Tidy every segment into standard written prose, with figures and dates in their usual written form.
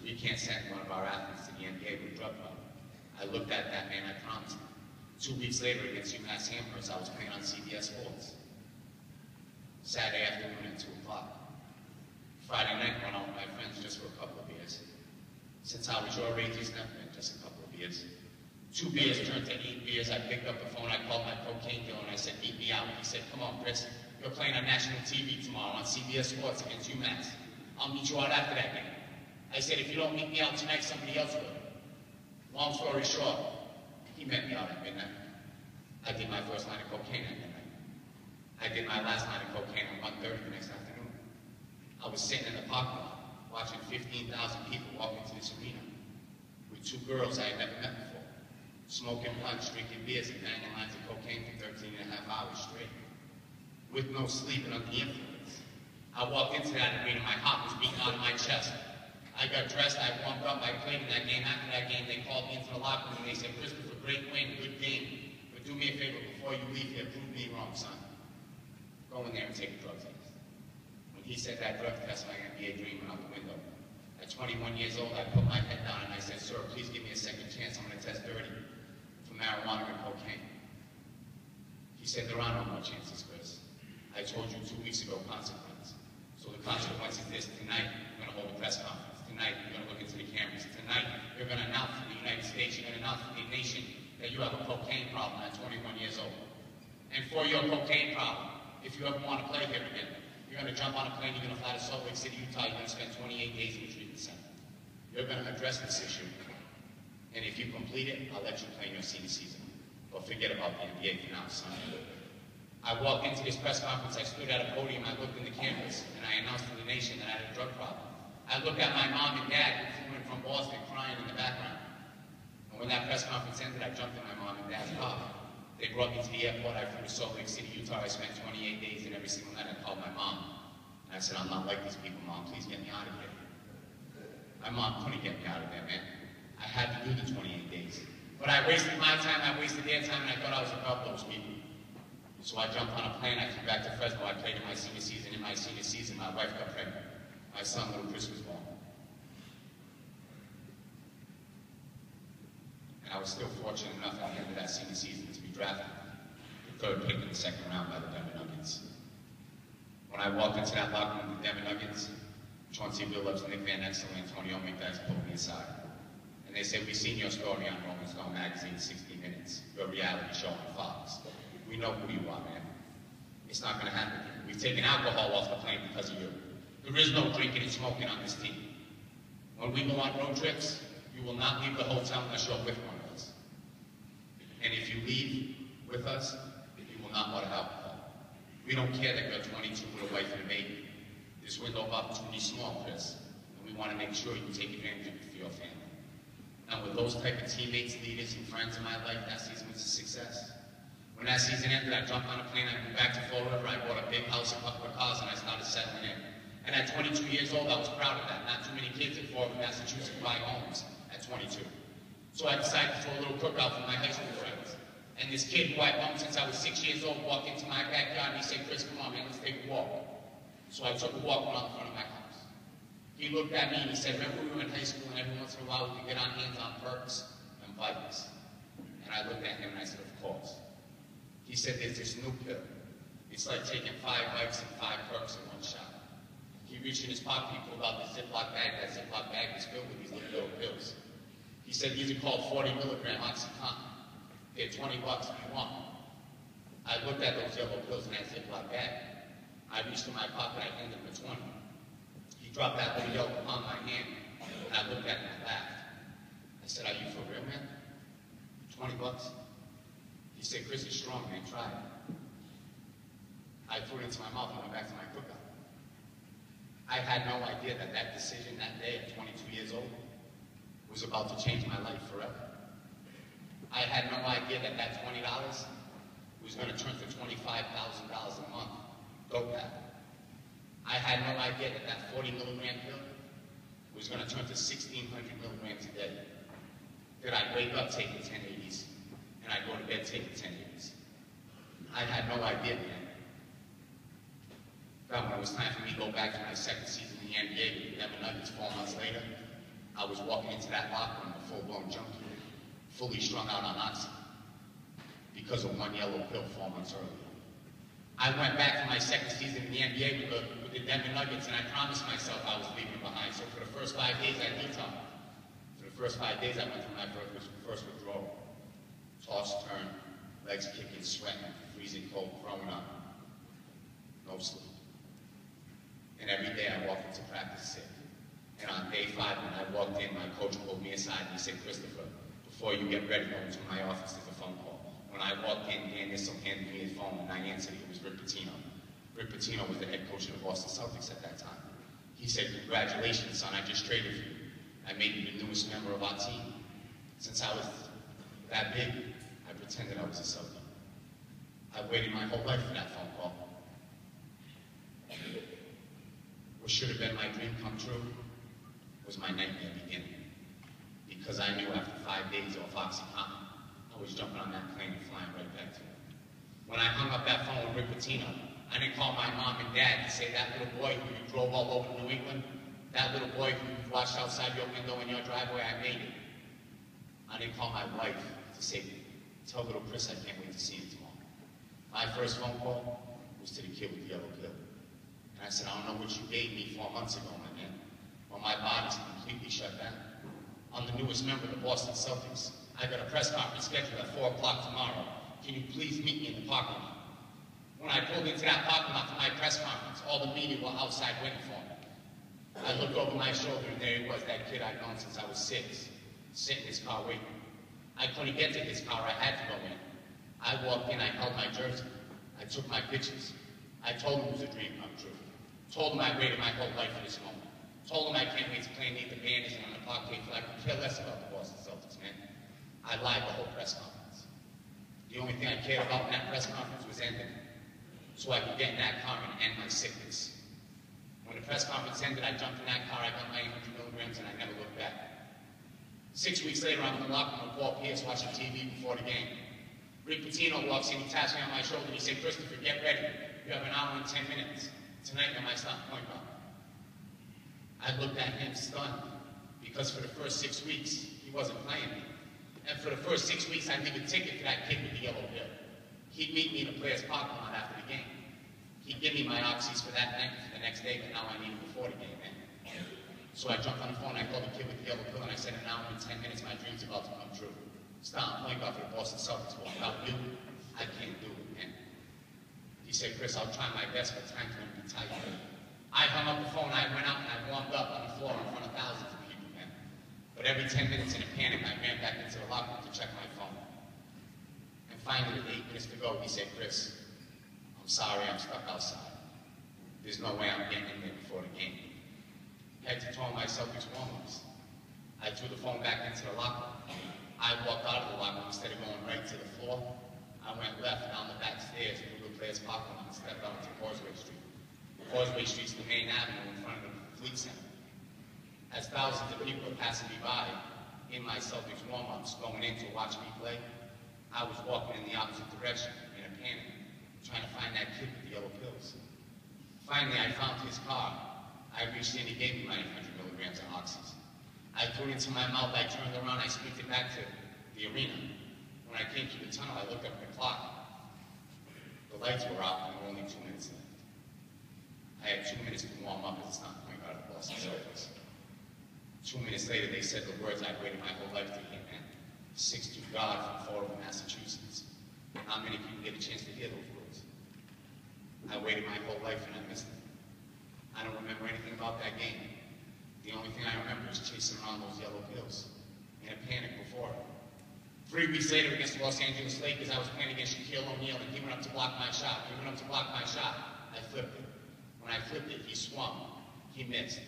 we can't send one of our athletes to the NBA with a drug problem. I looked at that man, I promised him. 2 weeks later against UMass Amherst, I was playing on CBS Sports. Saturday afternoon at 2 o'clock. Friday night, went out with my friends just for a couple of beers. Since I was your age, it's never been just a couple of beers. 2 beers turned to 8 beers. I picked up the phone, I called my cocaine dealer, and I said, "Meet me out." He said, "Come on, Chris, you're playing on national TV tomorrow on CBS Sports against UMass. I'll meet you out after that game." I said, "If you don't meet me out tonight, somebody else will." Long story short, he met me out at midnight. I did my first line of cocaine at midnight. I did my last line of cocaine at 1:30 the next afternoon. I was sitting in the parking lot watching 15,000 people walk into this arena with 2 girls I had never met before, smoking blunts, drinking beers, and banging lines of cocaine for 13 and a half hours straight, with no sleep and under the influence. I walked into that arena, my heart was beating out of my chest. I got dressed, I warmed up, I played in that game. After that game, they called me into the locker room and they said, "Christopher, great win, good game. But do me a favor, before you leave here, prove me wrong, son. Go in there and take a drug test." When he said that drug test, my NBA dream went out the window. At 21 years old, I put my head down and I said, "Sir, please give me a second chance. I'm going to test dirty for marijuana and cocaine." He said, "There are no more chances, Chris. I told you 2 weeks ago, consequence. So the consequence is this: tonight, we're going to hold a press conference. Tonight, you're going to look into the cameras. Tonight, you're going to announce to the United States, you're going to announce to the nation that you have a cocaine problem at 21 years old. And for your cocaine problem, if you ever want to play here again, you're going to jump on a plane, you're going to fly to Salt Lake City, Utah, you're going to spend 28 days in the treatment center. You're going to address this issue. And if you complete it, I'll let you play in your senior season. But forget about the NBA for now, son." I walked into this press conference, I stood at a podium, I looked in the cameras, and I announced to the nation that I had a drug problem. I looked at my mom and dad, who flew in from Boston, crying in the background. And when that press conference ended, I jumped in my mom and dad's car. They brought me to the airport. I flew to Salt Lake City, Utah. I spent 28 days, and every single night I called my mom. And I said, "I'm not like these people, Mom. Please get me out of here." My mom couldn't get me out of there, man. I had to do the 28 days. But I wasted my time, I wasted their time, and I thought I was above those people. So I jumped on a plane, I flew back to Fresno. I played in my senior season. In my senior season, my wife got pregnant. My son, little Chris, was born. And I was still fortunate enough at the end of that senior season to be drafted, the 3rd pick in the 2nd round by the Denver Nuggets. When I walked into that locker room with the Denver Nuggets, Chauncey Billups, Nick Van Exel, and Antonio McDyess pulled me aside. And they said, "We've seen your story on Rolling Stone magazine, 60 Minutes, your reality show on Fox. We know who you are, man. It's not going to happen here. We've taken alcohol off the plane because of you. There is no drinking and smoking on this team. When we go on road trips, you will not leave the hotel unless you're with one of us. And if you leave with us, you will not want alcohol. We don't care that you're 22 with a wife and a baby. This window of opportunity is small, Chris, and we want to make sure you take advantage of it for your family." And with those type of teammates, leaders, and friends in my life, that season was a success. When that season ended, I jumped on a plane, I moved back to Fall River, I bought a big house, a couple of cars, and I started settling in. And at 22 years old, I was proud of that. Not too many kids in Fall River, Massachusetts buy homes at 22. So I decided to throw a little cookout for my high school friends. And this kid who I'd known since I was 6 years old walked into my backyard and he said, "Chris, come on, man, let's take a walk." So I took a walk around the front of my house. He looked at me and he said, "Remember we were in high school and every once in a while we could get our hands on perks and Vikes?" And I looked at him and I said, "Of course." He said, "There's this new pill. It's like taking 5 Vikes and 5 perks in one shot." He reached in his pocket, he pulled out the Ziploc bag. That Ziploc bag was filled with these little yellow pills. He said, "These are called 40 milligram Oxycontin. They're $20 if you want." I looked at those yellow pills in that Ziploc bag. I reached in my pocket, I handed him a 20. He dropped that little yellow on my hand, and I looked at him and laughed. I said, "Are you for real, man? $20? He said, "Chris is strong, man, try it." I threw it into my mouth and went back to my cookout. I had no idea that that decision that day at 22 years old was about to change my life forever. I had no idea that that $20 was going to turn to $25,000 a month. Dope habit. I had no idea that that 40 milligram pill was going to turn to 1,600 milligrams a day. That I'd wake up taking 1080s, and I'd go to bed taking 1080s. I had no idea, man. But when it was time for me to go back to my 2nd season in the NBA with the Denver Nuggets 4 months later, I was walking into that locker room a full-blown junkie, fully strung out on oxy, because of one yellow pill 4 months earlier. I went back for my second season in the NBA with the Denver Nuggets, and I promised myself I was leaving behind. So for the first 5 days, I detoxed. For the first 5 days, I went through my first withdrawal. Toss, turn, legs kicking, sweating, freezing cold, throwing up. No sleep. And every day I walked into practice sick. And on day 5, when I walked in, my coach pulled me aside and he said, "Christopher, before you get ready, go into my office, there's a phone call." When I walked in, Dan Issel handed me his phone and I answered. It was Rick Pitino. Rick Pitino was the head coach of the Boston Celtics at that time. He said, "Congratulations, son, I just traded for you. I made you the newest member of our team." Since I was that big, I pretended I was a Celtic. I waited my whole life for that phone call. What should have been my dream come true was my nightmare beginning. Because I knew after 5 days off OxyContin, I was jumping on that plane and flying right back to him. When I hung up that phone with Rick Pitino, I didn't call my mom and dad to say, "That little boy who you drove all over New England, that little boy who you watched outside your window in your driveway, I made it." I didn't call my wife to say, "Tell little Chris I can't wait to see him tomorrow." My first phone call was to the kid with the yellow pill. And I said, "I don't know what you gave me 4 months ago, my man. Well, my body's completely shut down. I'm the newest member of the Boston Celtics. I got a press conference scheduled at 4 o'clock tomorrow. Can you please meet me in the parking lot?" When I pulled into that parking lot for my press conference, all the media were outside waiting for me. I looked over my shoulder and there he was, that kid I'd known since I was 6, sitting in his car waiting. I couldn't get to his car, I had to go in. I walked in, I held my jersey. I took my pictures. I told him it was a dream come true. Told him I waited my whole life for this moment. Told him I can't wait to play underneath the banners and on the park table. I could care less about the Boston Celtics, man. I lied the whole press conference. The only thing I cared about in that press conference was ending, so I could get in that car and end my sickness. When the press conference ended, I jumped in that car, I got my 800 milligrams, and I never looked back. 6 weeks later, I'm in the locker room with Paul Pierce watching TV before the game. Rick Pitino walks in, he taps me on my shoulder, and he said, "Christopher, get ready. You have an hour and 10 minutes. Tonight, you're my starting point guard." I looked at him stunned, because for the first 6 weeks, he wasn't playing me. And for the first 6 weeks, I'd leave a ticket for that kid with the yellow pill. He'd meet me in the players' parking lot after the game. He'd give me my oxys for that night for the next day, but now I need it before the game, man. So I jumped on the phone, I called the kid with the yellow pill, and I said, "In an hour and 10 minutes, my dream's about to come true. Starting point guard for the Boston Celtics, but without you, I can't do it, man." He said, "Chris, I'll try my best, but time's going to be tight." I hung up the phone, I went out and I warmed up on the floor in front of thousands of people, man. But every 10 minutes in a panic, I ran back into the locker room to check my phone. And finally, with 8 minutes to go, he said, "Chris, I'm sorry I'm stuck outside. There's no way I'm getting in there before the game." Head to toe my Celtics warm-ups. I threw the phone back into the locker room. I walked out of the locker room instead of going right to the floor. I went left down the back stairs through the players' parking lot and stepped out into Causeway Street. Causeway Street's the main avenue in front of the Fleet Center. As thousands of people were passing me by in my Celtics warm-ups going in to watch me play, I was walking in the opposite direction in a panic, trying to find that kid with the yellow pills. Finally, I found his car. I reached in, he gave me my 800 milligrams of oxys. I threw it into my mouth, I turned around, I sprinted back to the arena. When I came through the tunnel, I looked up at the clock. The lights were out and there were only 2 minutes left. I had 2 minutes to warm up as a starting point guard of the Boston Celtics. 2 minutes later, they said the words I'd waited my whole life to hear, man. 6'2" guard from Fall River, Massachusetts. Not many people get a chance to hear those words. I waited my whole life and I missed it. I don't remember anything about that game. The only thing I remember is chasing around those yellow pills in a panic before it. 3 weeks later against the Los Angeles Lakers, I was playing against Shaquille O'Neal and he went up to block my shot. He went up to block my shot. I flipped it. When I flipped it, he swung. He missed.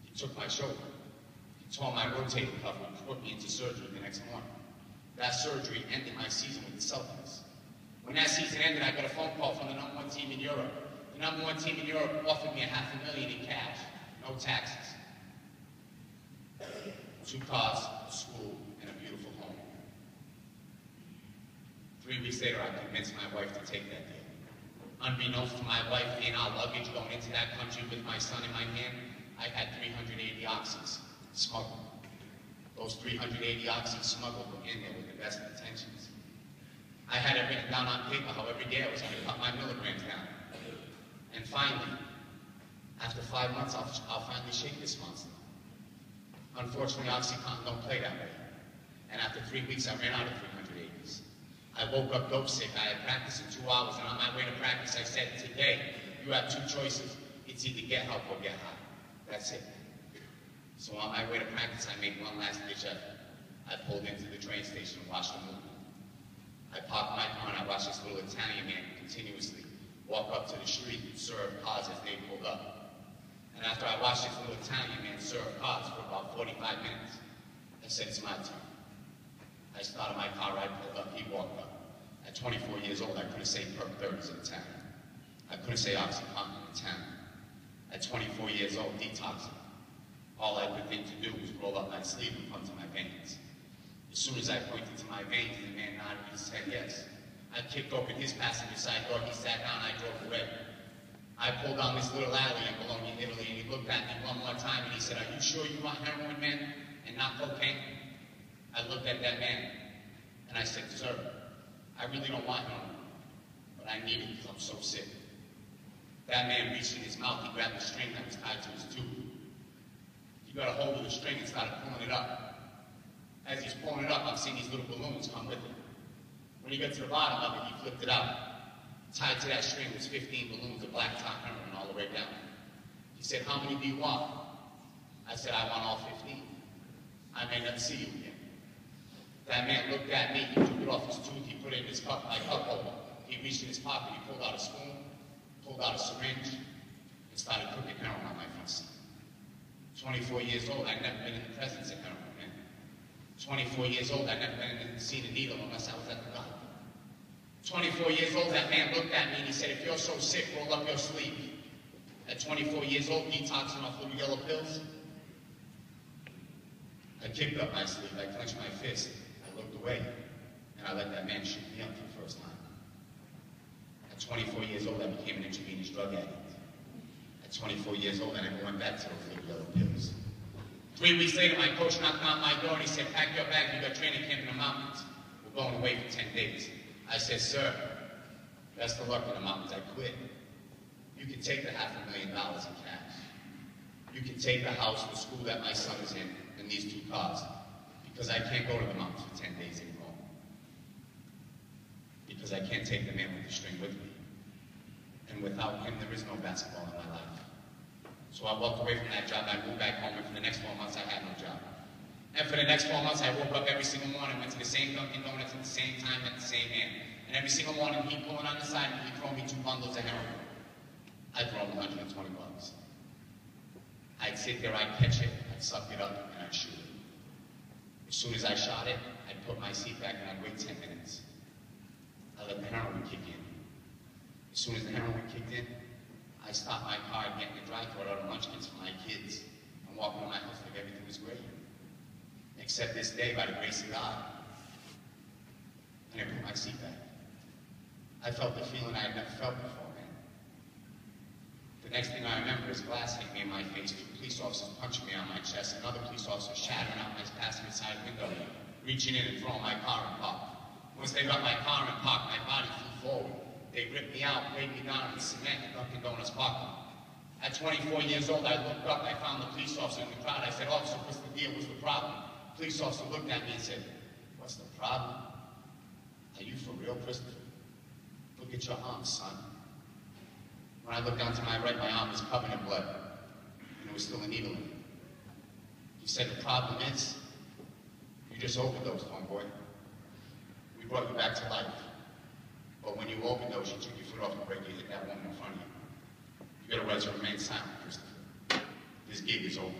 He took my shoulder. He tore my rotator cuff and put me into surgery the next morning. That surgery ended my season with the Celtics. When that season ended, I got a phone call from the #1 team in Europe. The #1 team in Europe offered me $500,000 in cash, no taxes. 2 cars, a school, and a beautiful home. 3 weeks later, I convinced my wife to take that deal. Unbeknownst to my wife and our luggage going into that country with my son in my hand, I had 380 oxys, Smuggled. Those 380 oxy smuggled were in there with the best intentions. I had it written down on paper how every day I was going to cut my milligrams down. And finally, after 5 months, I'll finally shake this monster. Unfortunately, OxyContin don't play that way. And after 3 weeks, I ran out of 380s. I woke up dope sick. I had practice in 2 hours, and on my way to practice, I said, today, you have 2 choices. It's either get help or get high. That's it. So on my way to practice, I made one last ditch effort. I pulled into the train station and watched the movie. I parked my car and I watched this little Italian man continuously walk up to the street and serve cars as they pulled up. And after I watched this little Italian man serve cars for about 45 minutes, I said, it's my turn. I started my car, I pulled up, he walked up. At 24 years old, I couldn't say perk 30s in town. I couldn't say OxyContin in town. At 24 years old, detoxing. All I could think to do was roll up my sleeve and come to my veins. As soon as I pointed to my veins, the man nodded his head yes. I kicked open his passenger side door, he sat down, I drove away. I pulled down this little alley in Bologna, Italy, and he looked at me one more time and he said, are you sure you want heroin, man, and not cocaine? I looked at that man and I said, sir, I really don't want heroin, but I need it because I'm so sick. That man reached in his mouth, he grabbed the string that was tied to his tube. He got a hold of the string and started pulling it up. As he's pulling it up, I'm seeing these little balloons come with it. When he got to the bottom of it, he flipped it out. Tied to that string was 15 balloons of black top heroin all the way down. He said, how many do you want? I said, I want all 15. I may not see you again. That man looked at me, he took it off his tooth, he put it in his cup, my cup holder. He reached in his pocket, he pulled out a spoon, pulled out a syringe, and started cooking heroin on my front seat. 24 years old, I'd never been in the presence of heroin, man. 24 years old, I'd never seen a needle unless I was at the doctor. 24 years old, that man looked at me and he said, if you're so sick, roll up your sleeve. At 24 years old, detoxing off little yellow pills. I kicked up my sleeve, I clenched my fist, I looked away, and I let that man shoot me up for the first time. At 24 years old, I became an intravenous drug addict. At 24 years old, I never went back to those little yellow pills. 3 weeks later, my coach knocked on my door and he said, pack your bag, you got training camp in the mountains. We're going away for 10 days. I said, sir, best of luck in the mountains. I quit. You can take the $500,000 in cash. You can take the house, the school that my son is in, and these 2 cars. Because I can't go to the mountains for 10 days anymore. Because I can't take the man with the string with me. And without him, there is no basketball in my life. So I walked away from that job, I moved back home, and for the next 4 months, I had no job. And for the next 4 months, I woke up every single morning, went to the same Dunkin' Donuts at the same time, at the same man. And every single morning, he'd pull it on the side, and he'd throw me 2 bundles of heroin. I'd throw him 120 bucks. I'd sit there, I'd catch it, I'd suck it up, and I'd shoot it. As soon as I shot it, I'd put my seat back, and I'd wait 10 minutes. I let the heroin kick in. As soon as the heroin kicked in, I stopped my car and get in the dry-throat out of munchkins for my kids and walk into my house like everything was great. Except this day, by the grace of God, and I put my seat back. I felt the feeling I had never felt before, man. The next thing I remember is glass hitting me in my face, 2 police officers punching me on my chest, another police officer shattering out my passenger side window, reaching in and throwing my car in park. Once they got my car in park, my body flew forward. They ripped me out, laid me down in the cement in Dunkin' Donuts parking lot. At 24 years old, I looked up, I found the police officer in the crowd. I said, officer, what's the deal? What's the problem? The police officer looked at me and said, what's the problem? Are you for real, Christopher? Look at your arm, son. When I looked down to my right, my arm was covered in blood, and there was still a needle in it. He said, the problem is, you just overdosed, homeboy. We brought you back to life. But when you overdosed, you took your foot off the brake, you hit that woman in front of you. You got a right to remain silent, Christopher. This gig is over.